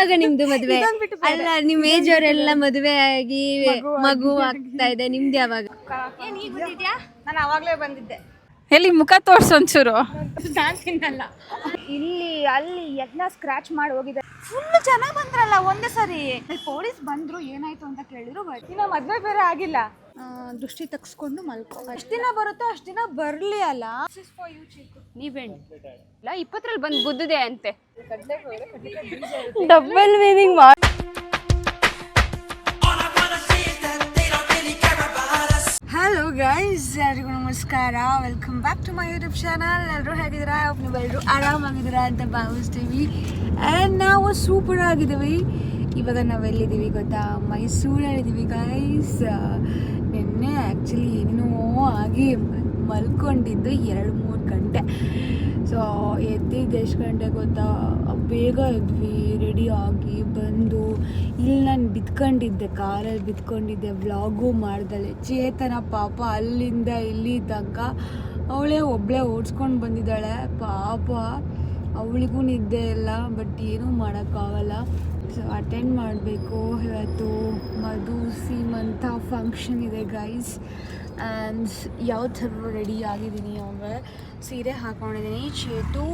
ಯಾವಾಗ ನಿಮ್ದು ಮದ್ವೆ? ಅಲ್ಲ, ನಿಮ್ ಏಜ್ ಅವರೆಲ್ಲ ಮದ್ವೆ ಆಗಿ ಮಗು ಆಗ್ತಾ ಇದೆ, ನಿಮ್ದು ಯಾವಾಗ? ನಾನು ಅವಾಗ್ಲೇ ಬಂದಿದ್ದೆ. ಎಲ್ಲಿ ಮುಖ ತೋರ್ಸು ಒಂಚೂರು. ತಿನ್ನಲ್ಲ. ಇಲ್ಲಿ ಅಲ್ಲಿ ಎಲ್ಲ ಸ್ಕ್ರಾಚ್ ಮಾಡಿ ಹೋಗಿದೆ. ಫುಲ್ ಜನ ಬಂದ್ರಲ್ಲ ಒಂದೇ ಸರಿ. ಪೊಲೀಸ್ ಬಂದ್ರು, ಏನಾಯ್ತು ಅಂತ ಕೇಳಿದ್ರು. ಇನ್ನ ಮದ್ವೆ ಬೇರೆ ಆಗಿಲ್ಲ. ದೃಷ್ಟಿ ತಗ್ಸ್ಕೊಂಡು ಮಲ್ಕೊ. ಅಷ್ಟ್ ದಿನ ಬರುತ್ತೋ ಅಷ್ಟ್ ದಿನ ಬರ್ಲಿ ಅಲ್ಲ. ನೀವೇನು 20ರಲ್ಲಿ ಬಂದು ಗುದ್ದಿದೆ ಅಂತೆ. Double meaning. ಹಲೋ ಗೈಸ್, ಎಲ್ಲರಿಗೂ ನಮಸ್ಕಾರ. Welcome back to my YouTube channel. ಎಲ್ಲರೂ ಹೇಗಿದ್ದೀರಾ? ನೀವೆಲ್ಲರೂ ಆರಾಮಾಗಿದ್ದೀರಾ ಅಂತ ಭಾವಿಸ್ತೀವಿ. ಆ್ಯಂಡ್ ನಾವು ಸೂಪರ್ ಆಗಿದ್ದೀವಿ. ಇವಾಗ ನಾವೆಲ್ಲಿದ್ದೀವಿ ಗೊತ್ತಾ? ಮೈಸೂರಲ್ಲಿದ್ದೀವಿ ಗೈಸ್. ನಿನ್ನೆ ಆ್ಯಕ್ಚುಲಿ ಏನೇನೋ ಆಗಿ ಮಲ್ಕೊಂಡಿದ್ದು 2-3 ಗಂಟೆ. ಸೊ ಎದ್ದಿದ್ದು ಎಷ್ಟು ಗಂಟೆ ಗೊತ್ತಾ? ಬೇಗ ಎದ್ವಿ, ರೆಡಿ ಆಗಿ ಬಂದು ಇಲ್ಲಿ ನಾನು ಬಿದ್ಕೊಂಡಿದ್ದೆ, ಕಾರಲ್ಲಿ ಬಿದ್ಕೊಂಡಿದ್ದೆ. ವ್ಲಾಗು ಮಾಡ್ದಲೆ. ಚೇತನ ಪಾಪ ಅಲ್ಲಿಂದ ಇಲ್ಲಿ ತನಕ ಅವಳೇ ಒಬ್ಬಳೇ ಓಡಿಸ್ಕೊಂಡು ಬಂದಿದ್ದಾಳೆ. ಪಾಪ ಅವಳಿಗೂ ನಿದ್ದೆ ಇಲ್ಲ. ಬಟ್ ಏನೂ ಮಾಡೋಕ್ಕಾಗಲ್ಲ. ಸೊ ಅಟೆಂಡ್ ಮಾಡಬೇಕು. ಇವತ್ತು ಮಧು ಸೀಮಂತ ಫಂಕ್ಷನ್ ಇದೆ ಗೈಸ್. ಆ್ಯಂಡ್ ಯಾವ ಥರ ರೆಡಿ ಆಗಿದ್ದೀನಿ ಅಂದರೆ, ಸೀರೆ ಹಾಕ್ಕೊಂಡಿದ್ದೀನಿ. ಚೇತು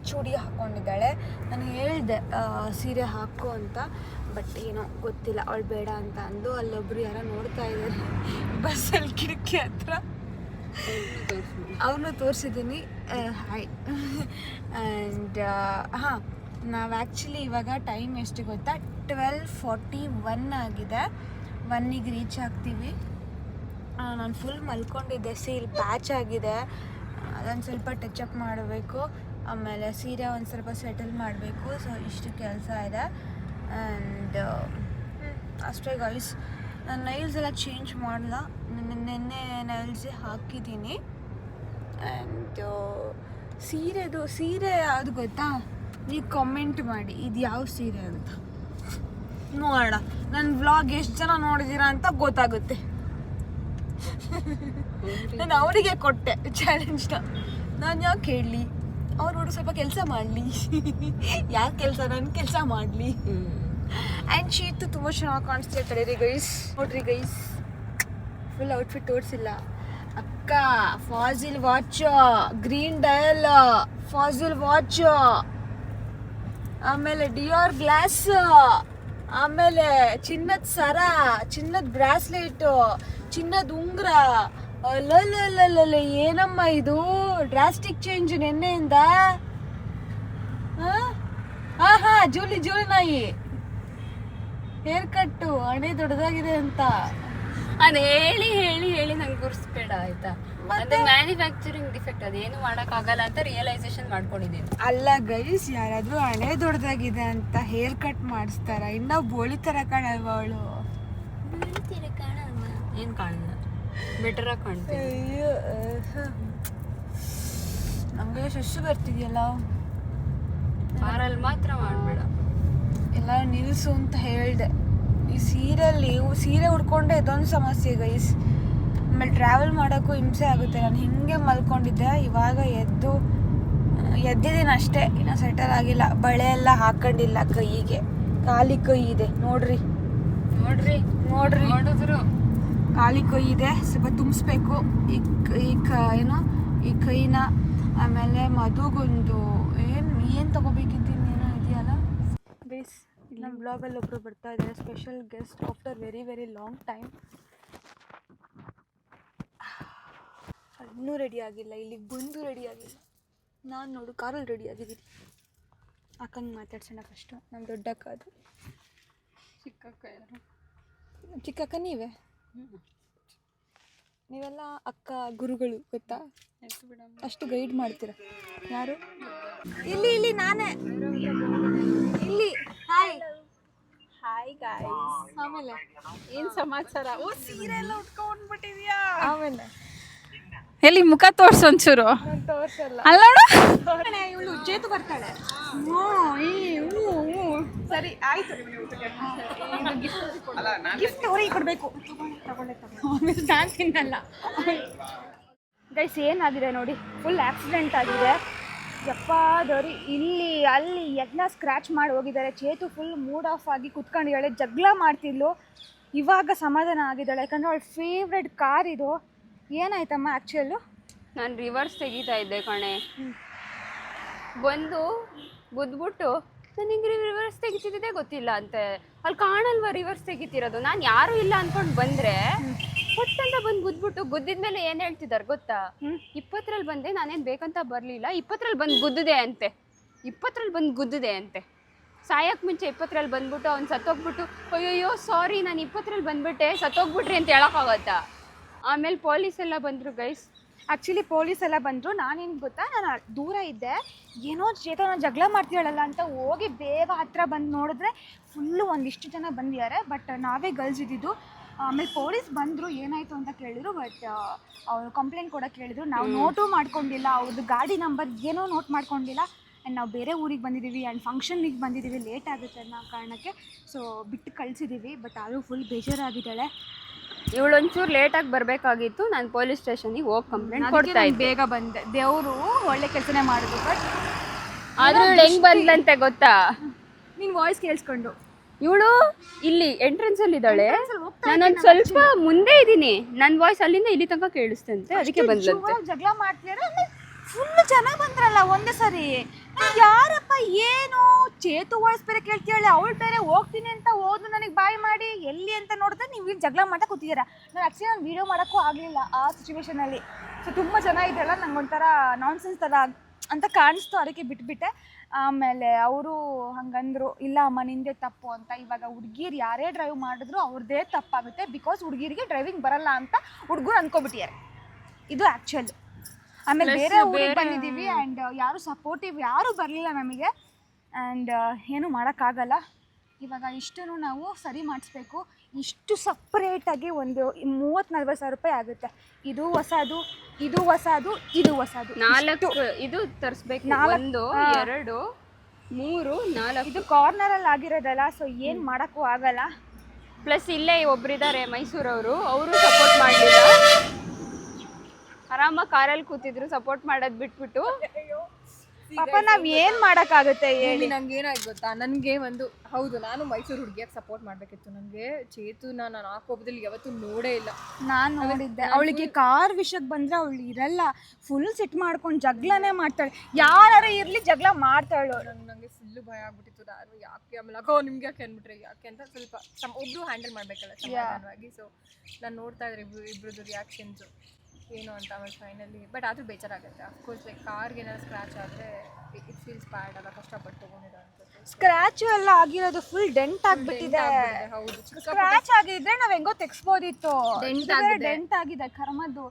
ಚೂಡಿ ಹಾಕ್ಕೊಂಡಿದ್ದಾಳೆ. ನಾನು ಹೇಳಿದೆ ಸೀರೆ ಹಾಕು ಅಂತ, ಬಟ್ ಏನೋ ಗೊತ್ತಿಲ್ಲ, ಅವಳು ಬೇಡ ಅಂತ ಅಂದು. ಅಲ್ಲೊಬ್ರು ಯಾರೋ ನೋಡ್ತಾ ಇದ್ದಾರೆ ಬಸ್ಸಲ್ಲಿ ಕಿಟಕಿ ಹತ್ರ. ಅವ್ರನ್ನೂ ತೋರಿಸಿದ್ದೀನಿ. ಹಾಯ್. ಆ್ಯಂಡ್ ಹಾಂ, ನಾವು ಆ್ಯಕ್ಚುಲಿ ಇವಾಗ ಟೈಮ್ ಎಷ್ಟು ಗೊತ್ತಾ? 12:41 ಆಗಿದೆ. 1ಗೆ ರೀಚ್ ಆಗ್ತೀವಿ. ನಾನು ಫುಲ್ ಮಲ್ಕೊಂಡಿದ್ದೆ. ಸೀಲ್ ಪ್ಯಾಚ್ ಆಗಿದೆ, ಅದೊಂದು ಸ್ವಲ್ಪ ಟಚಪ್ ಮಾಡಬೇಕು. ಆಮೇಲೆ ಸೀರೆ ಒಂದು ಸ್ವಲ್ಪ ಸೆಟಲ್ ಮಾಡಬೇಕು. ಸೊ ಇಷ್ಟು ಕೆಲಸ ಇದೆ. ಆ್ಯಂಡ್ ಅಷ್ಟೇ ಗೈಸ್. ನಾನು ನೈಲ್ಸ್ ಎಲ್ಲ ಚೇಂಜ್ ಮಾಡಲ್ಲ, ನಿನ್ನೆ ನೈಲ್ಸೇ ಹಾಕಿದ್ದೀನಿ. ಆ್ಯಂಡ್ ಸೀರೆ ಯಾವುದು ಗೊತ್ತಾ? ನೀವು ಕಾಮೆಂಟ್ ಮಾಡಿ ಇದು ಯಾವ ಸೀರೆ ಅಂತ ನೋಡೋಣ. ನನ್ನ ವ್ಲಾಗ್ ಎಷ್ಟು ಜನ ನೋಡಿದ್ದೀರಾ ಅಂತ ಗೊತ್ತಾಗುತ್ತೆ. ನಾನು ಅವರಿಗೆ ಕೊಟ್ಟೆ ಚಾಲೆಂಜ್ನ. ನಾನು ಯಾಕೆ ಹೇಳಲಿ, ಅವ್ರು ನೋಡಿ ಸ್ವಲ್ಪ ಕೆಲಸ ಮಾಡಲಿ. ಯಾಕೆ ಕೆಲಸ? ನನ್ನ ಕೆಲಸ ಮಾಡಲಿ. ಆ್ಯಂಡ್ ಶೀತು ತುಂಬ ಚೆನ್ನಾಗಿ ಕಾಣಿಸ್ತೀವಿ. ತಡೀರಿ ಗೈಸ್, ನೋಡ್ರಿ ಗೈಸ್, ಫುಲ್ ಔಟ್ಫಿಟ್ ತೋರಿಸಿಲ್ಲ. ಅಕ್ಕ Faasil watch, green dial Faasil watch, ಆಮೇಲೆ ಡಿಯೋರ್ ಗ್ಲಾಸ್, ಆಮೇಲೆ ಚಿನ್ನದ ಸರ, ಚಿನ್ನದ ಬ್ರಾಸ್ಲೆಟು, ಚಿನ್ನದ ಉಂಗುರ. ಅಲ್ಲಲ್ಲಲ್ಲಲ್ಲ, ಏನಮ್ಮ ಇದು ಡ್ರಾಸ್ಟಿಕ್ ಚೇಂಜ್ ನಿನ್ನೆಯಿಂದ. ಹಾ ಜೂಲಿ ನಾಯಿ ಹೇರ್ ಕಟ್ಟು, ಹಣೆ ದೊಡ್ಡದಾಗಿದೆ ಅಂತ. ಅದು ಹೇಳಿ ಹೇಳಿ ಹೇಳಿ ನಂಗೆ ಗುರ್ಸ್ಬೇಡ ಆಯ್ತಾ? ಅದು ಮ್ಯಾನುಫ್ಯಾಕ್ಚರಿಂಗ್ ಡಿಫೆಕ್ಟ್, ಅದೇನು ಮಾಡೋಕ್ಕಾಗಲ್ಲ ಅಂತ ರಿಯಲೈಸೇಷನ್ ಮಾಡ್ಕೊಂಡಿದ್ದೀನಿ. ಅಲ್ಲ ಗೈಸ್, ಯಾರಾದ್ರೂ ಹಣೆ ದೊಡ್ಡದಾಗಿದೆ ಅಂತ ಹೇರ್ ಕಟ್ ಮಾಡಿಸ್ತಾರ? ಇನ್ನ ಬೋಳಿ ತರ ಕಾಣಲ್ವ ಅವಳು? ಏನು ಕಾಣಲ್ಲ, ಬೆಟರಾಗಿ ಕಾಣ್ತೀನಿ. ಅಯ್ಯೋ, ನಮಗೆ ಶಸ್ಸು ಬರ್ತಿದೆಯಲ್ಲ. ಕಾರಲ್ಲಿ ಮಾತ್ರ ಮಾಡಬೇಡ, ಎಲ್ಲ ನಿಲ್ಸು ಅಂತ ಹೇಳಿದೆ. ಈ ಸೀರೆ ಉಡ್ಕೊಂಡೆ ಇದೊಂದು ಸಮಸ್ಯೆ ಗೈಸ್. ಆಮೇಲೆ ಟ್ರಾವೆಲ್ ಮಾಡೋಕ್ಕೂ ಹಿಂಸೆ ಆಗುತ್ತೆ. ನಾನು ಹಿಂಗೆ ಮಲ್ಕೊಂಡಿದ್ದೆ, ಇವಾಗ ಎದ್ದಿದ್ದೀನಿ ಅಷ್ಟೇ, ಇನ್ನೂ ಸೆಟಲ್ ಆಗಿಲ್ಲ. ಬಳೆ ಎಲ್ಲ ಹಾಕೊಂಡಿಲ್ಲ ಕೈಗೆ, ಖಾಲಿ ಕೈ ಇದೆ. ನೋಡ್ರಿ ನೋಡಿದ್ರು ಖಾಲಿ ಕೈ ಇದೆ. ಸ್ವಲ್ಪ ತುಂಬಿಸ್ಬೇಕು ಈ ಕೈನ. ಆಮೇಲೆ ಮದುಗೊಂದು ಏನು ತಗೋಬೇಕಿದ್ದೀನಿ ಏನೋ ಇದೆಯಲ್ಲ ಗೈಸ್. ನಮ್ಮ ಬ್ಲಾಗಲ್ಲಿ ಒಬ್ಬರು ಬರ್ತಾ ಇದ್ದಾರೆ, special guest after very long time. ಇನ್ನೂ ರೆಡಿ ಆಗಿಲ್ಲ, ಇಲ್ಲಿಗೆ ಬಂದು ರೆಡಿ ಆಗಿಲ್ಲ. ನಾನು ನೋಡು ಕಾರಲ್ಲಿ ರೆಡಿ ಆಗಿದ್ದೀನಿ. ಅಕ್ಕಂಗೆ ಮಾತಾಡ್ಸೋಣ ಫಸ್ಟು. ನಮ್ಮ ದೊಡ್ಡಕ್ಕ, ಅದು ಚಿಕ್ಕಕ್ಕ ನೀವೆಲ್ಲ ಅಕ್ಕ ಗುರುಗಳು ಗೊತ್ತಾ? ಅಷ್ಟು ಗೈಡ್ ಮಾಡ್ತೀರಾ. ಯಾರು? ಇಲ್ಲಿ ನಾನೇ ಇಲ್ಲಿ. Hi guys. ಆಮೇಲೆ ಏನ್ ಸಮಾಚಾರ? ಓ, ಸೀರೆ ಎಲ್ಲ ಉಟ್ಕೊಂಡ್ಬಿಟ್ಟಿದ್ಯಾ? ಆಮೇಲೆ ಎಲ್ಲಿ ಮುಖ ತೋರ್ಸು ಒಂಚೂರು. ತೋರ್ಸಲ್ಲ. ಅಲ್ಲ ಇವಳು ಚೇತು ಬರ್ತಾಳೆ. ಸರಿ ಆಯ್ತು. ಗಿಫ್ಟ್ ಅವ್ರಿಗೆ ಕೊಡಬೇಕು. ನಾನು ತಿನ್ನಲ್ಲ ಗೈಸ್. ಏನಾಗಿದೆ ನೋಡಿ, ಫುಲ್ ಆಕ್ಸಿಡೆಂಟ್ ಆಗಿದೆ. ಯಪ್ಪಾದವ್ರಿ ಇಲ್ಲಿ ಅಲ್ಲಿ ಎಲ್ಲ ಸ್ಕ್ರ್ಯಾಚ್ ಮಾಡಿ ಹೋಗಿದ್ದಾರೆ. ಚೇತು ಫುಲ್ ಮೂಡ್ ಆಫ್ ಆಗಿ ಕುತ್ಕೊಂಡಿದ್ದಾಳೆ, ಜಗಳ ಮಾಡ್ತಿದ್ಲು. ಇವಾಗ ಸಮಾಧಾನ ಆಗಿದ್ದಾಳೆ, ಯಾಕಂದರೆ ಅವಳ ಫೇವ್ರೆಟ್ ಕಾರ್ ಇದು. ಏನಾಯ್ತಮ್ಮ ಆ್ಯಕ್ಚುಯಲ್ಲು? ನಾನು ರಿವರ್ಸ್ ತೆಗಿತಾ ಇದ್ದೆ ಕಣೆ, ಬಂದು ಗುದ್ಬಿಟ್ಟು ನನಗೆ ರಿವರ್ಸ್ ತೆಗಿತಿದ್ದೆ ಗೊತ್ತಿಲ್ಲ ಅಂತೆ. ಅಲ್ಲಿ ಕಾಣಲ್ವ ರಿವರ್ಸ್ ತೆಗಿತಿರೋದು? ನಾನು ಯಾರೂ ಇಲ್ಲ ಅಂದ್ಕೊಂಡು ಬಂದರೆ ಕೊಟ್ಟಂತ ಬಂದು ಗುದ್ಬಿಟ್ಟು ಗುದ್ದಿದ್ಮೇಲೆ ಏನು ಹೇಳ್ತಿದ್ದಾರೆ ಗೊತ್ತಾ? 20ರಲ್ಲಿ ಬಂದೆ, ನಾನೇನು ಬೇಕಂತ ಬರಲಿಲ್ಲ, 20ರಲ್ಲಿ ಬಂದು ಗುದ್ದಿದೆ ಅಂತೆ. 20ರಲ್ಲಿ ಬಂದು ಗುದ್ದಿದೆ ಅಂತೆ. ಸಾಯಕ್ಕೆ ಮುಂಚೆ 20ರಲ್ಲಿ ಬಂದ್ಬಿಟ್ಟು ಅವ್ನು ಸತ್ತೋಗ್ಬಿಟ್ಟು ಅಯ್ಯಯ್ಯೋ ಸಾರಿ ನಾನು 20ರಲ್ಲಿ ಬಂದ್ಬಿಟ್ಟೆ ಸತ್ತೋಗ್ಬಿಟ್ರಿ ಅಂತ ಹೇಳೋಕ್ಕಾಗತ್ತಾ? ಆಮೇಲೆ ಪೊಲೀಸ್ ಎಲ್ಲ ಬಂದರು ಗೈಸ್. ಆ್ಯಕ್ಚುಲಿ ಪೊಲೀಸ್ ಎಲ್ಲ ಬಂದರು. ನಾನೇನು ಗೊತ್ತಾ, ನಾನು ದೂರ ಇದ್ದೆ, ಏನೋ ಚೇತನ ಜಗಳ ಮಾಡ್ತೀಳಲ್ಲ ಅಂತ ಹೋಗಿ ಬೇಗ ಹತ್ರ ಬಂದು ನೋಡಿದ್ರೆ ಫುಲ್ಲು ಒಂದಿಷ್ಟು ಜನ ಬಂದಿದ್ದಾರೆ. ಬಟ್ ನಾವೇ ಗರ್ಲ್ಸ್ ಇದ್ದಿದ್ದು. ಆಮೇಲೆ ಪೊಲೀಸ್ ಬಂದರು, ಏನಾಯಿತು ಅಂತ ಕೇಳಿದರು. ಬಟ್ ಅವರು ಕಂಪ್ಲೇಂಟ್ ಕೊಡೋಕೆ ಕೇಳಿದರು. ನಾವು ನೋಟು ಮಾಡ್ಕೊಂಡಿಲ್ಲ, ಅವ್ರದ್ದು ಗಾಡಿ ನಂಬರ್ ಏನೋ ನೋಟ್ ಮಾಡ್ಕೊಂಡಿಲ್ಲ. ಆ್ಯಂಡ್ ನಾವು ಬೇರೆ ಊರಿಗೆ ಬಂದಿದ್ದೀವಿ ಆ್ಯಂಡ್ ಫಂಕ್ಷನ್ನಿಗೆ ಬಂದಿದ್ದೀವಿ, ಲೇಟ್ ಆಗುತ್ತೆ ಅನ್ನೋ ಕಾರಣಕ್ಕೆ ಸೊ ಬಿಟ್ಟು ಕಳಿಸಿದ್ದೀವಿ. ಬಟ್ ಆದರೂ ಫುಲ್ ಬೇಜಾರಾಗಿದ್ದಾಳೆ. ಇವಳೊಂಚೂರು ಲೇಟಾಗಿ ಬರಬೇಕಾಗಿತ್ತು. ನಾನು ಪೊಲೀಸ್ ಸ್ಟೇಷನಿಗೆ ಹೋಗಿ ಕಂಪ್ಲೇಂಟ್ ಕೊಡ್ತಾ ಇದ್ದೆ. ಬೇಗ ಬಂದೆ. ದೇವರು ಒಳ್ಳೆ ಕೆಲಸನೇ ಮಾಡಿದ್ರು. ಬಟ್ ಆದರೂ ಇವಳು ಹೆಂಗೆ ಬಂದ್ಲಂತೆ ಗೊತ್ತಾ? ನಿನ್ನ ವಾಯ್ಸ್ ಕೇಳಿಸ್ಕೊಂಡು ಇವಳು ಇಲ್ಲಿ ಎಂಟ್ರೆನ್ಸಲ್ಲಿ ಇದ್ದಾಳೆ, ನಾನೊಂದು ಸ್ವಲ್ಪ ಮುಂದೆ ಇದ್ದೀನಿ, ನನ್ನ ವಾಯ್ಸ್ ಅಲ್ಲಿಂದ ಇಲ್ಲಿ ತನಕ ಕೇಳಿಸ್ತಂತೆ, ಅದಕ್ಕೆ ಬಂದ್ಲಂತೆ. ಜಗಳ ಮಾಡ್ತಿದ್ದಾರೆ. ಫುಲ್ ಜನ ಬಂದ್ರಲ್ಲ ಒಂದೇ ಸರಿ. ಯಾರಪ್ಪ ಏನು ಚೇತು ವಾಯ್ಸ್ ಬೇರೆ ಕೇಳ್ತೀಳೆ, ಅವಳು ಬೇರೆ ಹೋಗ್ತೀನಿ ಅಂತ ಹೋದ್ರು ನನಗೆ ಬಾಯ್ ಮಾಡಿ ಎಲ್ಲಿ ಅಂತ ನೋಡಿದ್ರೆ ನೀವು ಇಲ್ಲಿ ಜಗಳ ಮಾಡ್ತಾ ಕೂತಿದ್ದೀರಾ. ನಾನು ಆ್ಯಕ್ಚುಲಿ ನಾನು ವೀಡಿಯೋ ಮಾಡೋಕ್ಕೂ ಆಗಲಿಲ್ಲ ಆ ಸಿಚುವೇಶನಲ್ಲಿ. ಸೊ ತುಂಬ ಜನ ಇದೆಲ್ಲ ನಂಗೊಂಥರ ನಾನ್ಸೆನ್ಸ್ ಥರ ಅಂತ ಕಾಣಿಸ್ತು, ಅದಕ್ಕೆ ಬಿಟ್ಬಿಟ್ಟೆ. ಆಮೇಲೆ ಅವರು ಹಂಗಂದ್ರು, ಇಲ್ಲ ಅಮ್ಮ ನಿಂದೇ ತಪ್ಪು ಅಂತ. ಇವಾಗ ಹುಡುಗಿರು ಯಾರೇ ಡ್ರೈವ್ ಮಾಡಿದ್ರು ಅವ್ರದ್ದೇ ತಪ್ಪಾಗುತ್ತೆ, ಬಿಕಾಸ್ ಹುಡುಗಿರಿಗೆ ಡ್ರೈವಿಂಗ್ ಬರಲ್ಲ ಅಂತ ಹುಡುಗರು ಅಂದ್ಕೊಬಿಟ್ಟಿದ್ದಾರೆ. ಇದು ಆ್ಯಕ್ಚುಲ್. ಆಮೇಲೆ ಬೇರೆ ಊರಿಗೆ ಬಂದಿದ್ದೀವಿ ಆ್ಯಂಡ್ ಯಾರು ಸಪೋರ್ಟಿವ್ ಯಾರೂ ಬರಲಿಲ್ಲ ನಮಗೆ. ಆ್ಯಂಡ್ ಏನು ಮಾಡೋಕ್ಕಾಗಲ್ಲ. ಇವಾಗ ಇಷ್ಟೂ ನಾವು ಸರಿ ಮಾಡಿಸ್ಬೇಕು. ಇಷ್ಟು ಸಪ್ರೇಟಾಗಿ ಒಂದು 30-40 ಸಾವಿರ ರೂಪಾಯಿ ಆಗುತ್ತೆ. ಇದು ಹೊಸದು, ಇದು ಹೊಸದು, ಇದು ಹೊಸದು. 4 ಇದು ತರಿಸ್ಬೇಕು. 1 2 3 4 ಇದು ಕಾರ್ನರಲ್ಲಿ ಆಗಿರೋದಲ್ಲ, ಸೊ ಏನು ಮಾಡೋಕ್ಕೂ ಆಗಲ್ಲ. ಪ್ಲಸ್ ಇಲ್ಲೇ ಒಬ್ಬರಿದ್ದಾರೆ ಮೈಸೂರವರು, ಅವರು ಸಪೋರ್ಟ್ ಮಾಡಲಿಲ್ಲ, ಆರಾಮಾಗಿ ಕಾರಲ್ಲಿ ಕೂತಿದ್ರು. ಸಪೋರ್ಟ್ ಮಾಡೋದು ಬಿಟ್ಬಿಟ್ಟು ಪಾಪ ನಾವು ಏನು ಮಾಡೋಕ್ಕಾಗುತ್ತೆ ಹೇಳಿ. ನಂಗೆ ಏನಾಯ್ತು ಗೊತ್ತಾ, ನನಗೆ ಒಂದು ಹೌದು ನಾನು ಮೈಸೂರು ಹುಡುಗಿಯಾಗಿ ಸಪೋರ್ಟ್ ಮಾಡಬೇಕಿತ್ತು. ನನಗೆ ಚೇತುನ ನಾನು ಆ ಕೋಪದಲ್ಲಿ ಯಾವತ್ತೂ ನೋಡೇ ಇಲ್ಲ. ನಾನು ನೋಡಿದ್ದೆ, ಅವಳಿಗೆ ಕಾರ್ ವಿಷಯಕ್ಕೆ ಬಂದರೆ ಅವಳು ಇರಲ್ಲ, ಫುಲ್ ಸಿಟ್ ಮಾಡ್ಕೊಂಡು ಜಗಳನೇ ಮಾಡ್ತಾಳೆ. ಯಾರು ಇರಲಿ ಜಗಳ ಮಾಡ್ತಾಳು. ನನಗೆ ಫುಲ್ಲು ಭಯ ಆಗ್ಬಿಟ್ಟಿತ್ತು. ಯಾರು ಯಾಕೆ ಆಮೇಲೆ ಅಕ್ಕೋ ನಿಮ್ಗೆ ಯಾಕೆ ಅಂದ್ಬಿಟ್ರೆ ಯಾಕೆ ಅಂತ ಸ್ವಲ್ಪ ಒಬ್ಬರು ಹ್ಯಾಂಡಲ್ ಮಾಡಬೇಕಲ್ಲ ಸಮಾಧಾನವಾಗಿ. ಸೊ ನಾನು ನೋಡ್ತಾ ಇದ್ರೆ ಇಬ್ಬರದ್ದು ರಿಯಾಕ್ಷನ್ಸು ಏನು ಅಂತ. ಆಮೇಲೆ ಫೈನಲಿ ಬಟ್ ಆದರೂ ಬೇಜಾರಾಗುತ್ತೆ. ಅಫ್ಕೋರ್ಸ್ ಲೈಕ್ ಕಾರ್ಗೆ ಏನಾದ್ರು ಸ್ಕ್ರ್ಯಾಚ್ ಆದರೆ ಇಟ್ ಫೀಲ್ಸ್ ಬ್ಯಾಡ್ ಅಲ್ಲ, ಕಷ್ಟಪಟ್ಟು ತೊಗೊಂಡಿರೋ ಅನ್ಸುತ್ತೆ. ಸ್ಕ್ರ್ಯಾಚು ಎಲ್ಲ ಆಗಿರೋದು ಫುಲ್ ಡೆಂಟ್ ಆಗಿಬಿಟ್ಟಿದೆ. ಹೌದು, ಸ್ಕ್ರ್ಯಾಚ್ ಆಗಿದ್ರೆ ನಾವು ಹೆಂಗೋ ತೆಗ್ಸ್ಬೋದಿತ್ತು. ಡೆಂಟ್ ಆಗಿದೆ ಕರ್ಮದ್ದು.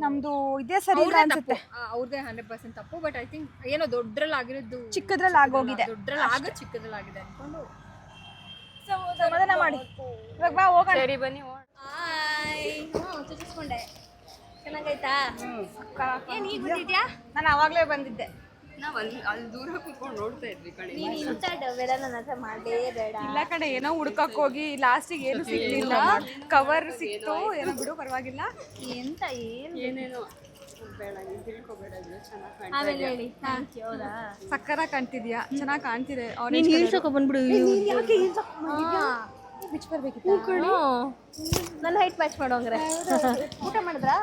ನಮ್ದು ಇದೇ ಸರಿ ಇಲ್ಲ ಅನ್ಸುತ್ತೆ. ಅವ್ರದ್ದೇ 100% ತಪ್ಪು. ಬಟ್ ಐ ಥಿಂಕ್ ಏನೋ ದೊಡ್ಡರಲ್ಲಿ ಆಗಿರೋದು ಚಿಕ್ಕದ್ರಲ್ಲಿ ಆಗೋಗಿದೆ, ದೊಡ್ಡರಲ್ಲಿ ಆಗ ಚಿಕ್ಕದ್ರಲ್ಲಿ ಆಗಿದೆ ಅನ್ಕೊಂಡು ಸಮಾಧಾನ ಮಾಡಿ. ಇವಾಗ ಬಾ ಹೋಗೋಣ. ಸರಿ ಬನ್ನಿ. ಚುಚ್ಚಿಸ್ಕೊಂಡೆ. ಚೆನ್ನಾಗೈತಾ? ಏನು ಈಗ ಬಂದಿದ್ಯಾ? ನಾನು ಆವಾಗಲೇ ಬಂದಿದ್ದೆ. ನಾವು ಅಲ್ಲಿ ದೂರ ಕೂತ್ಕೊಂಡು ನೋಡ್ತಾ ಇದ್ವಿ ಕಣೆ. ಇಲ್ಲ ಕಡೆ ಏನೋ ಹುಡ್ಕಕ್ ಹೋಗಿ ಲಾಸ್ಟಿಗೆ ಏನು ಸಿಗ್ಲಿಲ್ಲ. ಕವರ್ ಸಿಕ್ತು, ಏನೋ ಬಿಡು ಪರವಾಗಿಲ್ಲ. ಎಂತ ಏನೇನೋ ಬೇಡ, ನೀನು ತಿಳ್ಕೊಬೇಡ. ಚೆನ್ನಾಗಿ ಸಕ್ಕರ ಕಾಣ್ತಿದ್ಯಾ? ಚೆನ್ನಾಗಿ ಕಾಣ್ತಿದೆ. ಬಿಚ್ಚ ಬರ್ಬೇಕಿತ್ತು. ನನ್ನ ಹೈಟ್ ಮ್ಯಾಚ್ ಮಾಡೋಂಗ್ರೆ ಊಟ ಮಾಡಿದ್ರಾ?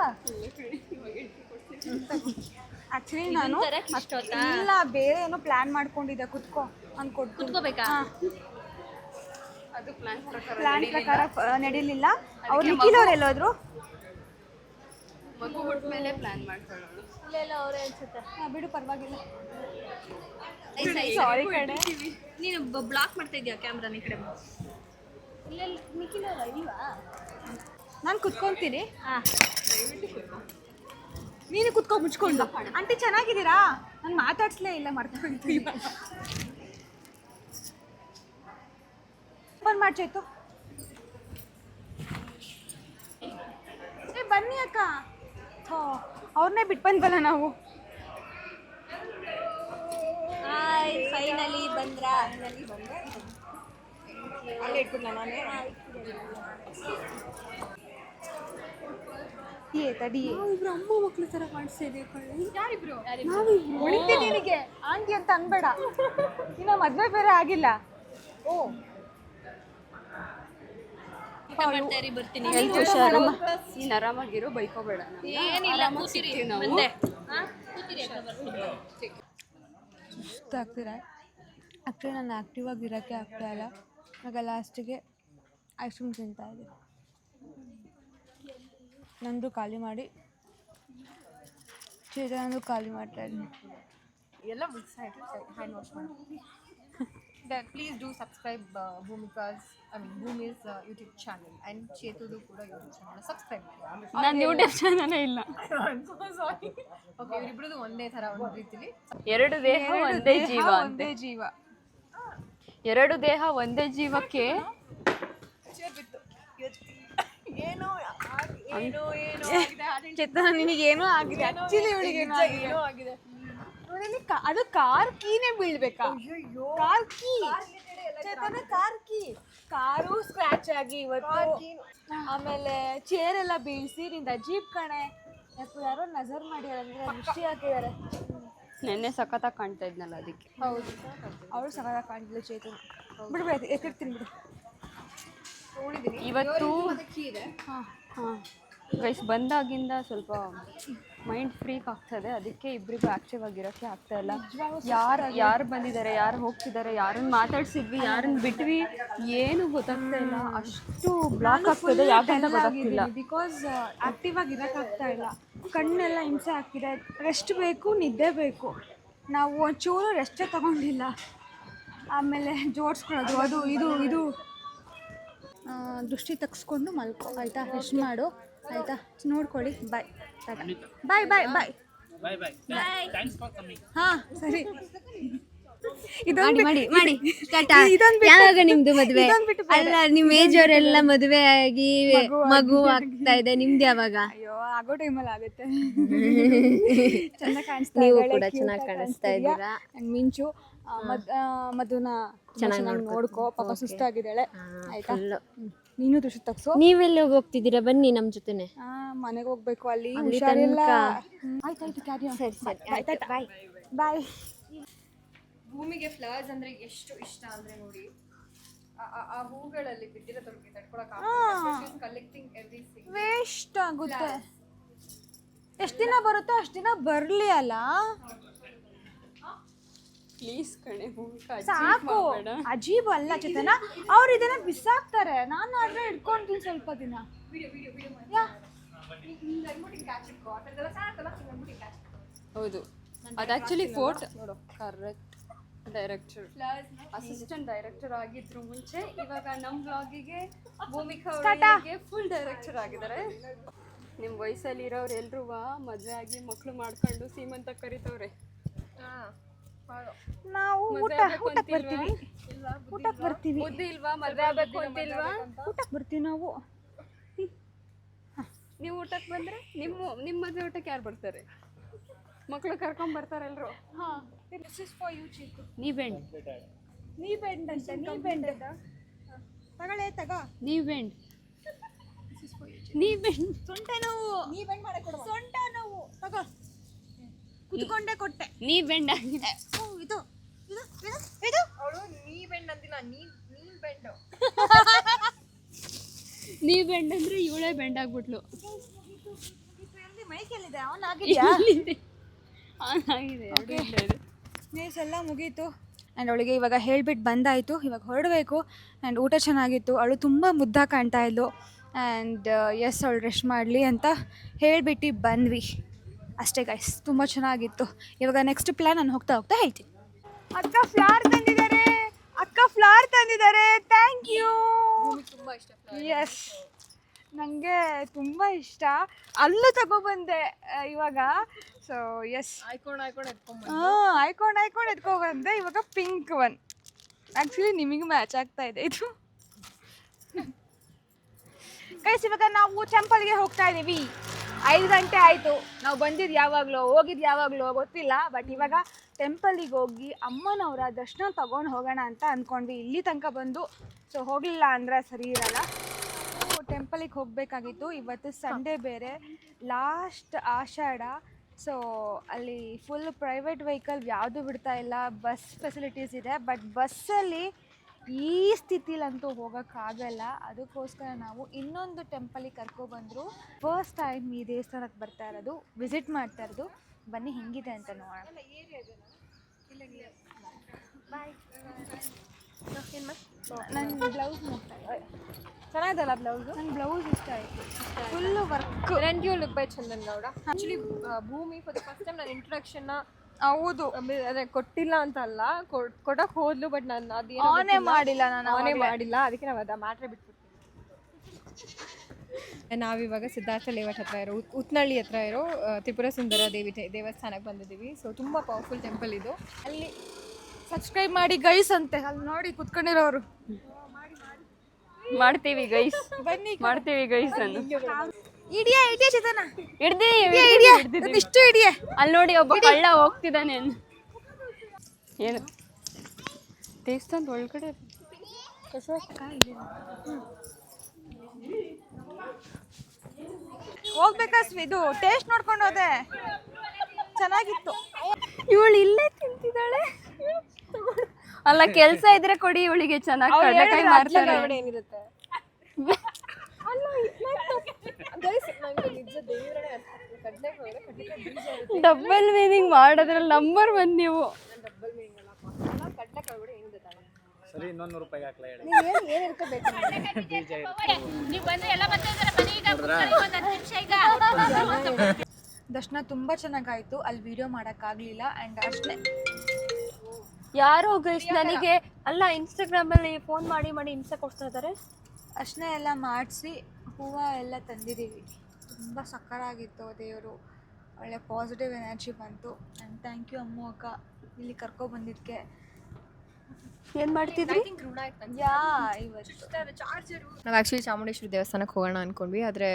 ಆಕ್ಚುಲಿ ನಾನು ಇಲ್ಲ ಬೇರೆ ಏನೋ ಪ್ಲಾನ್ ಮಾಡ್ಕೊಂಡಿದ್ದೆ. ಕುತ್ಕೋಬೇಕಾ? ಅದು ಪ್ಲಾನ್ ಪ್ರಕಾರ ನಡೀಲಿಲ್ಲ. ಅವ್ರು ನಿಖಿಲವ್ರು ಎಲ್ಲೋದ್ರು? ಮಗು ಹುಟ್ಟ ಮೇಲೆ ಪ್ಲಾನ್ ಮಾಡ್ಕೊಳ್ಳೋಣ. ಇಲ್ಲೆಲ್ಲ ಅವರೇ ಅನ್ಸುತ್ತೆ. ಬಿಡು ಪರವಾಗಿಲ್ಲ. ಸಾರಿ ಕಡೆ, ನೀನು ಬ್ಲಾಕ್ ಮಾಡ್ತಾ ಇದೀಯಾ ಕ್ಯಾಮ್ರಾನ? ಈ ಕಡೆ ಇಲ್ಲೆಲ್ಲ ನಿಖಿಲವ್ರ ಇದೀವಾ? ನಾನು ಕುತ್ಕೊಂತೀನಿ. ನೀನು ಕುತ್ಕೊ ಮುಚ್ಕೊಂಡು. ಆಂಟಿ ಚೆನ್ನಾಗಿದ್ದೀರಾ? ನಾನು ಮಾತಾಡ್ಸ್ಲೇ ಇಲ್ಲ, ಮರ್ತ್ಕೊಳ್ತೀನಿ. ಫೋನ್ ಮಾಡ್ಚೇತು. ಬನ್ನಿ ಅಕ್ಕ. ಹೋ, ಅವ್ರನ್ನೇ ಬಿಟ್ಟು ಬಂದ್ವಲ್ಲ ನಾವು. ಹಾಯ್, ಫೈನಲಿ ಬಂದ್ರಾ? ಅಲ್ಲೇ ಇಟ್ಬಿಡ್ಲ ನಾನೇ. ತಡಿಯೇ ಇಬ್ರು ಅಮ್ಮ ಮಕ್ಳು ತರ ಕಾಣಿಸ್ತಾ ಕಳ್ಳಿ. ಯಾರಿಬ್ರು? ಉಳಿತೀನಿ ನಿನಗೆ ಆಂಟಿ ಅಂತ ಅನ್ಬೇಡ. ಇನ್ನ ಮದ್ವೆ ಬೇರೆ ಆಗಿಲ್ಲ. ಓ ನೀನ್ ಆರಾಮಾಗಿರೋ, ಬೈಕೋಬೇಡ. ಸುಸ್ತಾಗ್ತೀರ. ಆ್ಯಕ್ಚುಲಿ ನಾನು ಆ್ಯಕ್ಟಿವ್ ಆಗಿರೋಕ್ಕೆ ಆಗ್ತಾ ಇಲ್ಲ. ಆಗ ಲಾಸ್ಟಿಗೆ ಐಸ್ ಕ್ರೀಮ್ ತಿಂತಾ ಇದ್ದೆ. ನಂದು ಖಾಲಿ ಮಾಡಿ ಚೇತನಂದು ಖಾಲಿ ಮಾಡ್ತಾ ಇದ್ದೀನಿ. ಎಲ್ಲ ಮಿಕ್ಸ್ ಆಯಿತು. ಹ್ಯಾಂಡ್ ವಾಶ್ ಮಾಡಿ. Please do subscribe Bhoomi's YouTube channel and ಚೇತುದು ಕೂಡ ಯೂಟ್ಯೂಬ್ ಚಾನಲ್ ಸಬ್ಸ್ಕ್ರೈಬ್ ಮಾಡಿ. ನನ್ನ ಯೂಟ್ಯೂಬ್ ಚಾನಲೇ ಇಲ್ಲ. ಸಾರಿ. ಓಕೆ, ಇವರಿಬ್ರದ್ದು ಒಂದೇ ಥರ ಒಂದು ರೀತಿಲಿ. ಎರಡು ದೇಹ ಒಂದೇ ಜೀವ ಅಂತೆ. ಒಂದೇ ಜೀವ. ಎರಡು ದೇಹ ಒಂದೇ ಜೀವಕ್ಕೆ ಚೇತನ ನಿನಗೇನೋ ಆಗಿದೆ. ಆಕ್ಚುಲಿ ಇವಳಿಗೇನೋ ಆಗಿದೆ. ಅದು ಕಾರ್ ಕೀನೇ ಬೀಳ್ಬೇಕಾ? ಕಾರ್ ಕೀ ಚೇತನ, ಕಾರ್ ಕೀ. ಕಾರು ಸ್ಕ್ರಾಚ್ ಆಗಿ ಇವತ್ತು. ಆಮೇಲೆ ಚೇರ್ ಎಲ್ಲ ಬೀಳ್ಸಿ ನಿಂದ ಅಜೀಬ್ ಕಣೆ. ಯಾರೋ ನಜರ್ ಮಾಡ್ಯಾರ ಅಂದ್ರೆ ದೃಷ್ಟಿ ಹಾಕಿದ್ದಾರೆ. ನೆನ್ನೆ ಸಖತ್ತಾಗಿ ಕಾಣ್ತಾ ಇದ್ನಲ್ಲ ಅದಕ್ಕೆ. ಹೌದು, ಅವಳು ಸಕಾಲ ಕಾಣಿಲ್ಲ ಚೇತನ. ಬಿಡ್ಬೇಕು, ಎತ್ತಿರ್ತೀನಿ ಬಿಡು. ಇವತ್ತು ಗೈಸ್ ಬಂದಾಗಿಂದ ಸ್ವಲ್ಪ ಮೈಂಡ್ ಫ್ರೀಕ್ ಆಗ್ತದೆ. ಅದಕ್ಕೆ ಇಬ್ಬರಿಗೂ ಆಕ್ಟಿವ್ ಆಗಿರೋಕ್ಕೆ ಆಗ್ತಾ ಇಲ್ಲ. ಯಾರು ಬಂದಿದ್ದಾರೆ, ಯಾರು ಹೋಗ್ತಿದ್ದಾರೆ, ಯಾರನ್ನ ಮಾತಾಡ್ಸಿದ್ವಿ, ಯಾರನ್ನ ಬಿಟ್ವಿ, ಏನು ಗೊತ್ತಾಗ್ತಾ ಇಲ್ಲ. ಅಷ್ಟು ಬ್ಲಾಕ್ ಆಗ್ತದೆ, ಯಾಕಂತ ಗೊತ್ತಾಗ್ತಿಲ್ಲ. ಬಿಕಾಸ್ ಆಕ್ಟಿವ್ ಆಗಿ ಇರೋಕ್ಕಾಗ್ತಾ ಇಲ್ಲ. ಕಣ್ಣೆಲ್ಲ ಹಿಂಸೆ ಆಗ್ತಿದೆ. ರೆಸ್ಟ್ ಬೇಕು, ನಿದ್ದೆ ಬೇಕು. ನಾವು ಒಂಚೂರು ರೆಸ್ಟೇ ತಗೊಂಡಿಲ್ಲ. ಆಮೇಲೆ ಜೋಡಿಸ್ಕೊಳ್ಳೋದು ಅದು ಇದು ದೃಷ್ಟಿ ತೆಗೆಸ್ಕೊಂಡು ಮಲ್ಕೊ ಆಯಿತಾ. ರೆಸ್ಟ್ ಮಾಡು ಆಯಿತಾ. ನೋಡ್ಕೊಳ್ಳಿ. ಬಾಯ್ ಬಾಯ್ ಬಾಯ್ ಬಾಯ್ ಬಾಯ್. ಹಾಂ ಸರಿ. ಯಾವಾಗ ನಿಮ್ದು ಮದುವೆ? ಅಲ್ಲ, ನಿಮ್ ಏಜ್ ಅವರೆಲ್ಲ ಮದುವೆ ಆಗಿ ಮಗು ಆಗ್ತಾ ಇದೆ, ನಿಮ್ದು ಯಾವಾಗ? ಅಯ್ಯೋ, ಆಗೋ ಟೈಮಲ್ಲಿ ಆಗುತ್ತೆ. ಚೆನ್ನಾಗಿ ಕಾಣಿಸ್ತಾ ನೀವು ಕೂಡ ಚೆನ್ನಾಗಿ ಕಾಣಿಸ್ತಾ ಇದ್ದೀರಾ. ಮಿಂಚು ಮಧುನ ಚೆನ್ನಾಗಿ ನೋಡ್ಕೋ. ಪಾಪ ಸುಸ್ತಾಗಿದ್ದಾಳೆ ಆಯ್ತಾ. ನೀನು ದೃಷ್ಟಿ ತಗ್ಸು. ನೀವೆಲ್ಲ ಹೋಗ್ತಿದ್ದೀರಾ? ಬನ್ನಿ ನಮ್ ಜೊತೆನೆ. ಮನೆಗೆ ಹೋಗ್ಬೇಕು. ಅಲ್ಲಿ ಹುಷಾರಿಲ್ಲ. ಆಯ್ತಾಯ್ತು, ಕ್ಯಾರಿ. ಸರಿ ಸರಿ, ಆಯ್ತು, ಬಾಯ್ ಬಾಯ್. ಭೂಮಿಗೆ ಫ್ಲವರ್ಸ್ ಅಂದ್ರೆ ಎಷ್ಟು ಇಷ್ಟ ಅಂದ್ರೆ ನೋಡಿ, ಆ ಹೂಗಳಲ್ಲಿ ಬಿದ್ದಿರೋದಕ್ಕೆ ತಡ್ಕೊಳಕ್ ಕಲೆಕ್ಟಿಂಗ್ ಎವ್ರಿಥಿಂಗ್ ವೇಸ್ಟ್ ಆಗುತ್ತೆ. ಎಷ್ಟು ದಿನ ಬರುತ್ತೋ ಅಷ್ಟು ದಿನ ಬರ್ಲಿ ಅಲ್ಲ. ಪ್ಲೀಸ್ ಕಣೆ, ಸಾಕು. ಅಜೀಬ್ ಅಲ್ಲ ಚೇತನ, ಅವ್ರು ಇದನ್ನ ಬಿಸಾಕ್ತಾರೆ. ನಾನು ಆದ್ರೆ ಇಟ್ಕೊಂತೀನಿ ಸ್ವಲ್ಪ ದಿನ. ಹೌದು, ಅದು ಆಕ್ಚುಲಿ ಫೋಟೋ ನೋಡು. ಕರೆಕ್ಟ್ ಡೈರೆಕ್ಟರ್, ಅಸಿಸ್ಟೆಂಟ್ ಡೈರೆಕ್ಟರ್ ಆಗಿದ್ರು ಮುಂಚೆ. ಇವಾಗ ನಮ್ಮ ಬ್ಲಾಗಿಗೆ ಭೂಮಿಕಾ ಅವರಿಗೆ ಫುಲ್ ಡೈರೆಕ್ಟರ್ ಆಗಿದ್ದಾರೆ. ನಿಮ್ಮ ವಯಸ್ಸಲ್ಲಿ ಇರೋರು ಎಲ್ರೂ ಮದುವೆ ಆಗಿ ಮಕ್ಕಳು ಮಾಡ್ಕೊಂಡು ಸೀಮಂತ ಕರಿತವ್ರೆ. ನಾವು ಊಟಕ್ಕೆ ಬರ್ತೀವಿ. ಬುದ್ಧಿ ಇಲ್ವಾ? ಮದುವೆ ಆಗಬೇಕು ಅಂತಿಲ್ವಾ? ಊಟಕ್ಕೆ ಬರ್ತೀವಿ ನಾವು. ನೀವು ಊಟಕ್ಕೆ ಬಂದ್ರೆ ನಿಮ್ಮ ಮದುವೆ ಊಟಕ್ಕೆ ಯಾರು ಬರ್ತಾರೆ? ಮಕ್ಕಳು ಕರ್ಕೊಂಡ್ ಬರ್ತಾರೆ ಎಲ್ರು. ನೀ ಬೆಂಡ್ ತಗೊಳ್ಳೆ, ತಗೋ. ಸೊಂಟ ನೋವು ತಗೋ. ಕುತ್ಕೊಂಡೆ ಕೊಟ್ಟೆ. ನೀ ಬೆಂಡ್ ಇದು ಅವಳು ನೀ ಬೆಂಡ್ ಅಂತಿಲ್ಲ, ನೀನ್ ಬೆಂಡು. ನೀ ಬೆಂಡ್ ಅಂದ್ರೆ ಇವಳೇ ಬೆಂಡ್ ಆಗ್ಬಿಟ್ಲು. ಮೈಕಲ್ಲಿದೆ. ಅವನ್ ಆಗಿದ್ಯಾ? ನೇಸ್ ಎಲ್ಲ ಮುಗೀತು. ಆ್ಯಂಡ್ ಅವಳಿಗೆ ಇವಾಗ ಹೇಳ್ಬಿಟ್ಟು ಬಂದಾಯಿತು. ಇವಾಗ ಹೊರಡಬೇಕು. ಆ್ಯಂಡ್ ಊಟ ಚೆನ್ನಾಗಿತ್ತು. ಅವಳು ತುಂಬ ಮುದ್ದಾಗಿ ಕಾಣ್ತಾ ಇದ್ಲು. ಆ್ಯಂಡ್ ಎಸ್, ಅವಳು ರೆಸ್ಟ್ ಮಾಡಲಿ ಅಂತ ಹೇಳಿಬಿಟ್ಟು ಬಂದ್ವಿ ಅಷ್ಟೇ ಗೈಸ್. ತುಂಬ ಚೆನ್ನಾಗಿತ್ತು. ಇವಾಗ ನೆಕ್ಸ್ಟ್ ಪ್ಲ್ಯಾನ್ ನಾನು ಹೋಗ್ತಾ ಹೇಳ್ತೀನಿ. ಅಕ್ಕ ಫ್ಲವರ್ ತಂದಿದ್ದಾರೆ. Thank you. ತುಂಬಾ ಇಷ್ಟ. ಎಸ್, ನನಗೆ ತುಂಬ ಇಷ್ಟ. ಅಲ್ಲೂ ತಗೊಬಂದೆ ಇವಾಗ. ಸೊ ಎಸ್, ಆಯ್ಕೊಂಡು ಎತ್ಕೊಬಂದೆ. ಇವಾಗ ಪಿಂಕ್ ಒನ್. ಆ್ಯಕ್ಚುಲಿ ನಿಮಗೆ ಮ್ಯಾಚ್ ಆಗ್ತಾ ಇದೆ ಇದು. ಗೈಸ್, ಇವಾಗ ನಾವು ಟೆಂಪಲ್ಗೆ ಹೋಗ್ತಾ ಇದ್ದೀವಿ. 5 ಗಂಟೆ ಆಯಿತು. ನಾವು ಬಂದಿದ್ದು ಯಾವಾಗಲೋ ಹೋಗಿದ್ದು ಯಾವಾಗಲೋ ಗೊತ್ತಿಲ್ಲ. ಬಟ್ ಇವಾಗ ಟೆಂಪಲಿಗೆ ಹೋಗಿ ಅಮ್ಮನವರ ದರ್ಶನ ತಗೊಂಡು ಹೋಗೋಣ ಅಂತ ಅಂದ್ಕೊಂಡ್ವಿ. ಇಲ್ಲಿ ತನಕ ಬಂದು ಸೊ ಹೋಗಲಿಲ್ಲ ಅಂದರೆ ಸರಿ ಇರಲ್ಲ. ಟೆಂಪಲಿಗೆ ಹೋಗಬೇಕಾಗಿತ್ತು. ಇವತ್ತು ಸಂಡೇ ಬೇರೆ, ಲಾಸ್ಟ್ ಆಷಾಢ. ಸೊ ಅಲ್ಲಿ ಫುಲ್ ಪ್ರೈವೇಟ್ ವೆಹಿಕಲ್ ಯಾವುದು ಬಿಡ್ತಾ ಇಲ್ಲ, ಬಸ್ ಫೆಸಿಲಿಟೀಸ್ ಇದೆ. ಬಟ್ ಬಸ್ಸಲ್ಲಿ ಈ ಸ್ಥಿತಿಲಂತೂ ಹೋಗೋಕ್ಕಾಗಲ್ಲ. ಅದಕ್ಕೋಸ್ಕರ ನಾವು ಇನ್ನೊಂದು ಟೆಂಪಲಿಗೆ ಕರ್ಕೊಬಂದರು. ಫಸ್ಟ್ ಟೈಮ್ ಈ ದೇವಸ್ಥಾನಕ್ಕೆ ಬರ್ತಾ ಇರೋದು, ವಿಸಿಟ್ ಮಾಡ್ತಾ ಇರೋದು. ಬನ್ನಿ ಹೆಂಗಿದೆ ಅಂತ ನೋಡೋಣ. ಬಾಯ್. ನನ್ನ ಬ್ಲೌಸ್ ನೋಡ್ತಾ ಇದ್ದೆ. ಚೆನ್ನಾಗಿದಲ್ಲ ಬ್ಲೌಸು? ನನ್ನ ಬ್ಲೌಸ್ ಇಷ್ಟ ಆಯಿತು. Full work. Rent you look by Chandan Gowda. Actually Bhoomi for the first time ನಾನು ಇಂಟ್ರೊಡಕ್ಷನ್ನ ಹೌದು ಅದೇ ಕೊಟ್ಟಿಲ್ಲ ಅಂತ ಅಲ್ಲ, ಕೊಡಕ್ಕೆ ಹೋದ್ಲು. ಬಟ್ ನಾನು ಅದೇನು ಆನೇ ಮಾಡಿಲ್ಲ, ನಾನು ಆನೇ ಮಾಡಿಲ್ಲ. ಅದಕ್ಕೆ ನಾವು ಅದು ಮ್ಯಾಟ್ರೆ ಬಿಟ್ಬಿಡ್ತೀವಿ. ನಾವಿವಾಗ ಸಿದ್ಧಾರ್ಥ ಲೇಔಟ್ ಹತ್ರ ಇರೋ ಉತ್ನಳ್ಳಿ ಹತ್ರ ಇರೋ ತ್ರಿಪುರ ಸುಂದರ ದೇವಿ ದೇವಸ್ಥಾನಕ್ಕೆ ಬಂದಿದ್ದೀವಿ. ಸೊ ತುಂಬ ಪವರ್ಫುಲ್ ಟೆಂಪಲ್ ಇದು. ಅಲ್ಲಿ ಸಬ್ಸ್ಕ್ರೈಬ್ ಮಾಡಿ ಗೈಸ್ ಅಂತೆ, ಅಲ್ಲಿ ನೋಡಿ ಕುತ್ಕೊಂಡಿರೋರು. ಮಾಡ್ತೀವಿ ಗೈಸ್, ಬನ್ನಿ ಮಾಡ್ತೀವಿ ಗೈಸ್ ಅನ್ನು. ಇಡಿಯೇ ಚೇತನ, ಹಿಡ್ದಿ ಇಷ್ಟು ಇಡಿಯೇ. ಅಲ್ಲಿ ನೋಡಿ ಒಬ್ಬ ಕಳ್ಳ ಹೋಗ್ತಿದ್ದಾನೆ. ಏನು ದೇವಸ್ಥಾನದ ಒಳಗಡೆ ಹೋಗ್ಬೇಕಾಸ್ ಇದು ಟೇಸ್ಟ್ ನೋಡ್ಕೊಂಡು ಹೋದೆ, ಚೆನ್ನಾಗಿತ್ತು. ಇವಳು ಇಲ್ಲೇ ತಿಂತಿದ್ದಾಳೆ. ಅಲ್ಲ ಕೆಲ್ಸ ಇದ್ರೆ ಕೊಡಿ ಇವಳಿಗೆ, ಚೆನ್ನಾಗಿ ಕಡಲೆಕಾಯಿ ಮಾರ್ತಾರೆ. ಏನಿರುತ್ತೆ ಡಬಲ್ ಮೀನಿಂಗ್ ಮಾಡೋದ್ರಲ್ಲಿ ನಂಬರ್ 1 ನೀವು. ಸರಿ, ಇನ್ನೊಂದು ₹100 ಹಾಕ್ಲಾ ಹೇಳಿ. ದರ್ಶನ ತುಂಬ ಚೆನ್ನಾಗಾಯಿತು. ಅಲ್ಲಿ ವಿಡಿಯೋ ಮಾಡೋಕ್ಕಾಗಲಿಲ್ಲ. ಆ್ಯಂಡ್ ಅಷ್ಟೇ ಯಾರೋ ಗೈಸ್ ನನಗೆ ಅಲ್ಲ ಇನ್ಸ್ಟಾಗ್ರಾಮಲ್ಲಿ ಫೋನ್ ಮಾಡಿ ಹಿಂಸೆ ಕೊಡ್ತಾ ಇದ್ದಾರೆ. ಅಷ್ಟೇ ಎಲ್ಲ ಮಾಡಿಸಿ ಹೂವು ಎಲ್ಲ ತಂದಿದ್ದೀವಿ. ತುಂಬ ಸಕ್ಕರಾಗಿತ್ತು. ದೇವರು ಒಳ್ಳೆ ಪಾಸಿಟಿವ್ ಎನರ್ಜಿ ಬಂತು. ಆ್ಯಂಡ್ ಥ್ಯಾಂಕ್ ಯು ಅಮ್ಮು ಅಕ್ಕ ಇಲ್ಲಿ ಕರ್ಕೊಬಂದಿದ್ದಕ್ಕೆ. ಏನು ಮಾಡ್ತಿದ್ರಿ? ನಾವು ಆ್ಯಕ್ಚುಲಿ ಚಾಮುಂಡೇಶ್ವರಿ ದೇವಸ್ಥಾನಕ್ಕೆ ಹೋಗೋಣ ಅಂದ್ಕೊಂಡ್ವಿ. ಆದರೆ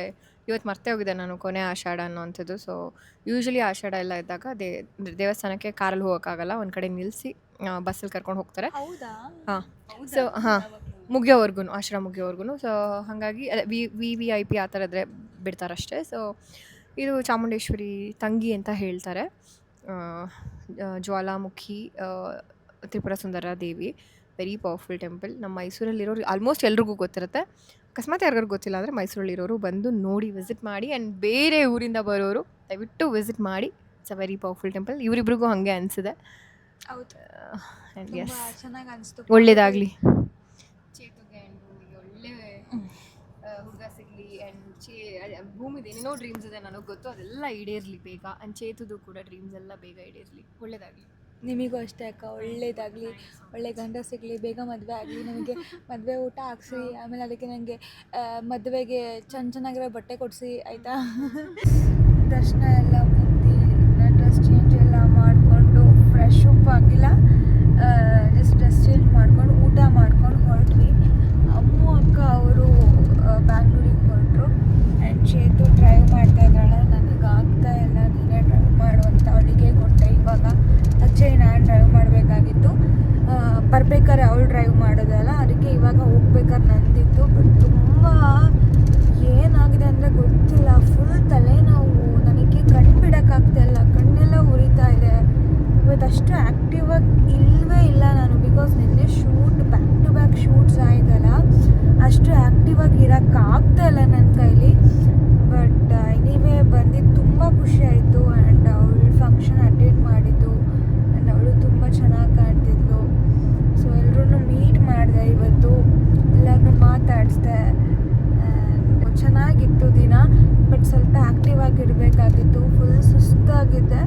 ಇವತ್ತು ಮರ್ತೇ ಹೋಗಿದೆ ನಾನು, ಕೊನೆ ಆಷಾಢ ಅನ್ನೋವಂಥದ್ದು. ಸೊ ಯೂಶ್ವಲಿ ಆಷಾಢ ಎಲ್ಲ ಇದ್ದಾಗ ದೇವಸ್ಥಾನಕ್ಕೆ ಕಾರಲ್ಲಿ ಹೋಗೋಕ್ಕಾಗಲ್ಲ, ಒಂದು ಕಡೆ ನಿಲ್ಲಿಸಿ ಬಸ್ಸಲ್ಲಿ ಕರ್ಕೊಂಡು ಹೋಗ್ತಾರೆ. ಹೌದಾ? ಹಾಂ. ಸೊ ಹಾಂ, ಮುಗಿಯೋವರೆಗೂ, ಆಷಾಢ ಮುಗಿಯೋವರೆಗೂ. ಸೊ ಹಾಗಾಗಿ ಅದೇ VIP ಆ ಥರ ಇದ್ದರೆ ಬಿಡ್ತಾರಷ್ಟೇ. ಸೊ ಇದು ಚಾಮುಂಡೇಶ್ವರಿ ತಂಗಿ ಅಂತ ಹೇಳ್ತಾರೆ. ಜ್ವಾಲಾಮುಖಿ ತ್ರಿಪುರ ಸುಂದರ ದೇವಿ, ವೆರಿ ಪವರ್ಫುಲ್ ಟೆಂಪಲ್. ನಮ್ಮ ಮೈಸೂರಲ್ಲಿರೋರು ಆಲ್ಮೋಸ್ಟ್ ಎಲ್ರಿಗೂ ಗೊತ್ತಿರುತ್ತೆ. ಅಕಸ್ಮಾತ್ ಯಾರಿಗಾರು ಗೊತ್ತಿಲ್ಲ ಅಂದರೆ ಮೈಸೂರಲ್ಲಿರೋರು ಬಂದು ನೋಡಿ ವಿಸಿಟ್ ಮಾಡಿ. ಆ್ಯಂಡ್ ಬೇರೆ ಊರಿಂದ ಬರೋರು ದಯವಿಟ್ಟು ವಿಸಿಟ್ ಮಾಡಿ. It's a very powerful temple. ಇವರಿಬ್ರಿಗೂ ಹಾಗೆ ಅನಿಸಿದೆ. ಹೌದು, ಎಸ್, ಚೆನ್ನಾಗಿ ಅನಿಸ್ತು. ಒಳ್ಳೇದಾಗಲಿ. ಚೇತುಗೆ ಆ್ಯಂಡ್ ಭೂಮಿಗೆ ಒಳ್ಳೆ ಹುಡುಗ ಸಿಗಲಿ. ಆ್ಯಂಡ್ ಭೂಮಿದು ಏನೇನೋ ಡ್ರೀಮ್ಸ್ ಇದೆ ನನಗೆ ಗೊತ್ತು, ಅದೆಲ್ಲ ಈಡೇರಲಿ ಬೇಗ. ಆ್ಯಂಡ್ ಚೇತುದು ಕೂಡ ಡ್ರೀಮ್ಸ್ ಎಲ್ಲ ಬೇಗ ಈಡೇರಲಿ. ಒಳ್ಳೇದಾಗಲಿ. ನಿಮಗೂ ಅಷ್ಟೇ ಅಕ್ಕ, ಒಳ್ಳೇದಾಗಲಿ, ಒಳ್ಳೆ ಗಂಡ ಸಿಗಲಿ, ಬೇಗ ಮದುವೆ ಆಗಲಿ, ನನಗೆ ಮದುವೆ ಊಟ ಹಾಕ್ಸಿ, ಆಮೇಲೆ ಅದಕ್ಕೆ ನನಗೆ ಮದುವೆಗೆ ಚೆನ್ನಾಗಿರೋ ಬಟ್ಟೆ ಕೊಡಿಸಿ, ಆಯಿತಾ? ದರ್ಶನ ಎಲ್ಲ ಮುಗ್ದು ಡ್ರೆಸ್ ಚೇಂಜ್ ಎಲ್ಲ ಮಾಡಿಕೊಂಡು ಫ್ರೆಶ್ ಅಪ್ ಆಗಿಲ್ಲ, ಜಸ್ಟ್ ಡ್ರೆಸ್ ಚೇಂಜ್ ಮಾಡ್ಕೊಂಡು ಊಟ ಮಾಡ್ಕೊಂಡು ಹೊರಟ್ವಿ. ಅಮ್ಮು ಅಕ್ಕ ಅವರು ಬ್ಯಾಂಗ್ಳೂರಿಗೆ ಹೊರಟರು. ಆ್ಯಂಡ್ ಚೇತು ಡ್ರೈವ್ ಮಾಡ್ತಾ ಇದ್ದಾಳೆ. ನನಗೆ ಆಗ್ತಾ ಇಲ್ಲ, ನೀನೇ ಡ್ರೈವ್ ಮಾಡುವಂಥ ಅವಳಿಗೆ ಕೊಟ್ಟೆ. ಇವಾಗ ಆ್ಯಕ್ಚುಲಿ ನಾನು ಡ್ರೈವ್ ಮಾಡಬೇಕಾಗಿತ್ತು, ಬರ್ಬೇಕಾದ್ರೆ ಅವಳು ಡ್ರೈವ್ ಮಾಡೋದಲ್ಲ, ಅದಕ್ಕೆ ಇವಾಗ ಹೋಗ್ಬೇಕಾದ್ರೆ ನಂದಿತ್ತು. ಬಟ್ ತುಂಬ ಏನಾಗಿದೆ ಅಂದರೆ ಗೊತ್ತಿಲ್ಲ, ಫುಲ್ ತಲೆನೋವು. ನನಗೆ ಕಣ್ಣು ಬಿಡೋಕ್ಕಾಗ್ತಾಯಿಲ್ಲ, ಕಣ್ಣೆಲ್ಲ ಉರಿತಾ ಇದೆ. ಇವತ್ತು ಅಷ್ಟು ಆ್ಯಕ್ಟಿವಾಗಿ ಇಲ್ಲವೇ ಇಲ್ಲ ನಾನು, ಬಿಕಾಸ್ ನಿನ್ನೆ ಬ್ಯಾಕ್ ಟು ಬ್ಯಾಕ್ ಶೂಟ್ಸ್ ಆಯ್ತಲ್ಲ, ಅಷ್ಟು ಆ್ಯಕ್ಟಿವಾಗಿ ಇರೋಕ್ಕಾಗ್ತಾಯಿಲ್ಲ ನನ್ನ ಕೈಲಿ. ಬಟ್ ಎನಿವೇ ಬಂದಿದ್ದು ತುಂಬ ಖುಷಿ ಆಯಿತು. ಆ್ಯಂಡ್ ಅವಳು ಫಂಕ್ಷನ್ ಅಟೆಂಡ್ ಮಾಡಿದ್ದು, ಆ್ಯಂಡ್ ಅವಳು ತುಂಬ ಚೆನ್ನಾಗಿ ಕಾಣ್ತಿದ್ಲು. ಸೊ ಎಲ್ಲರೂ ಮೀಟ್ ಮಾಡಿದೆ ಇವತ್ತು, ಎಲ್ಲರನ್ನೂ ಮಾತಾಡಿಸ್ದೆ. ಚೆನ್ನಾಗಿತ್ತು ದಿನ. ಬಟ್ ಸ್ವಲ್ಪ ಆ್ಯಕ್ಟಿವ್ ಆಗಿರಬೇಕಾಗಿತ್ತು, ಫುಲ್ ಸುಸ್ತಾಗಿದ್ದೆ.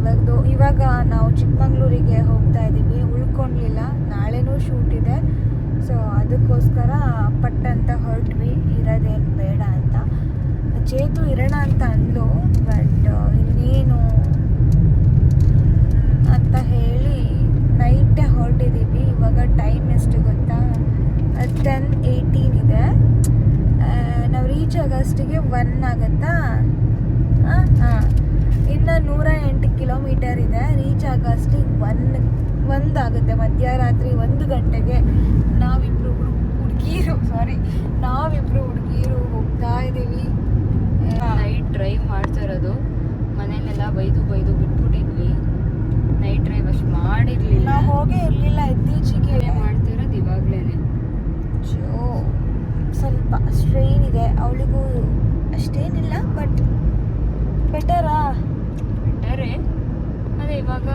ಆ್ಯಂಡ್ ಇವಾಗ ನಾವು ಚಿಕ್ಕಮಂಗ್ಳೂರಿಗೆ ಹೋಗ್ತಾ ಇದ್ದೀವಿ, ಉಳ್ಕೊಳ್ಲಿಲ್ಲ, ನಾಳೆನೂ ಶೂಟ್ ಇದೆ. ಸೊ ಅದಕ್ಕೋಸ್ಕರ ಪಟ್ಟಂತ ಹೊರಟ್ವಿ, ಇರೋದೇನು ಬೇಡ ಅಂತ. ಚೇತು ಇರೋಣ ಅಂತ ಅಂದ್ಲು, ಬಟ್ ಇನ್ನೇನು ಅಂತ ಹೇಳಿ ನೈಟೇ ಹೊರಟಿದ್ದೀವಿ. ಇವಾಗ ಟೈಮ್ ಎಷ್ಟು ಗೊತ್ತಾ? 10:18 ಇದೆ. ನಾವು ರೀಚ್ ಆಗಸ್ಟಿಗೆ 1 ಆಗುತ್ತಾ? ಹಾಂ, ಇನ್ನು 108 ಕಿಲೋಮೀಟರ್ ಇದೆ. ರೀಚ್ ಆಗಸ್ಟಿಗೆ 1 ಆಗುತ್ತೆ. ಮಧ್ಯರಾತ್ರಿ 1 ಗಂಟೆಗೆ ನಾವಿಬ್ಬರು ಹುಡುಗಿ ನಾವಿಬ್ರು ಹುಡುಗಿರು ಹೋಗ್ತಾ ಇದ್ದೀವಿ. ನೈಟ್ ಡ್ರೈವ್ ಮಾಡ್ತಾ ಇರೋದು. ಮನೇಲೆಲ್ಲ ಬೈದು ಬಿಟ್ಬಿಟ್ಟಿದ್ವಿ. ನೈಟ್ ಡ್ರೈವ್ ಅಷ್ಟು ಮಾಡಿರ್ಲಿಲ್ಲ. ನಾವು ಹೋಗೇ ಇರಲಿಲ್ಲ ಇತ್ತೀಚೆಗೆ. ಮಾಡ್ತಾ ಇರೋದು ಇವಾಗ್ಲೇನೆ. ಸ್ವಲ್ಪ ಸ್ಟ್ರೈನ್ ಇದೆ, ಅವಳಿಗೂ ಅಷ್ಟೇನಿಲ್ಲ, ಬಟ್ ಬೆಟರೇ. ಅದೇ ಇವಾಗ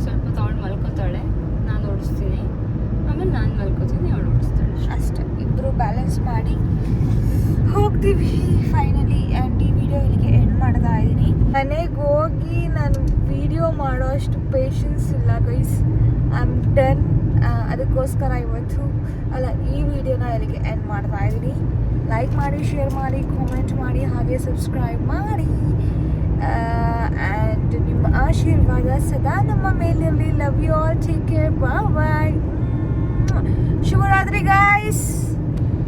ಸ್ವಲ್ಪ ತಗೊಂಡು ಮಲ್ಕೋತಾಳೆ, ನಾನು ಓಡಿಸ್ತೀನಿ, ಆಮೇಲೆ ನಾನು ಮಲ್ಕೋತೀನಿ, ಅವಳು ಓಡಿಸ್ತಾಳೆ. ಅಷ್ಟೇ, ಇಬ್ಬರು ಬ್ಯಾಲೆನ್ಸ್ ಮಾಡಿ ಹೋಗ್ತೀವಿ ಫೈನಲಿ. ಆ್ಯಂಡ್ ಈ ವಿಡಿಯೋ ಇಲ್ಲಿಗೆ ಎಂಡ್ ಮಾಡ್ತಾ ಇದ್ದೀನಿ. ಮನೆಗೆ ಹೋಗಿ ನಾನು ವಿಡಿಯೋ ಮಾಡೋ ಅಷ್ಟು ಪೇಷನ್ಸ್ ಇಲ್ಲ ಗೈಸ್. I am done. ಅದಕ್ಕೋಸ್ಕರ ಈ ವಿಡಿಯೋನ ಇಲ್ಲಿಗೆ ಎಂಡ್ ಮಾಡ್ತಾ ಇದ್ದೀನಿ. ಲೈಕ್ ಮಾಡಿ, ಶೇರ್ ಮಾಡಿ, ಕಾಮೆಂಟ್ ಮಾಡಿ, ಹಾಗೆ ಸಬ್ಸ್ಕ್ರೈಬ್ ಮಾಡಿ. ಆ್ಯಂಡ್ ನಿಮ್ಮ ಆಶೀರ್ವಾದ ಸದಾ ನಮ್ಮ ಮೇಲಿರಲಿ. Love you all. Take care. Bye. ಶುಭರಾತ್ರಿ ಗೈಸ್.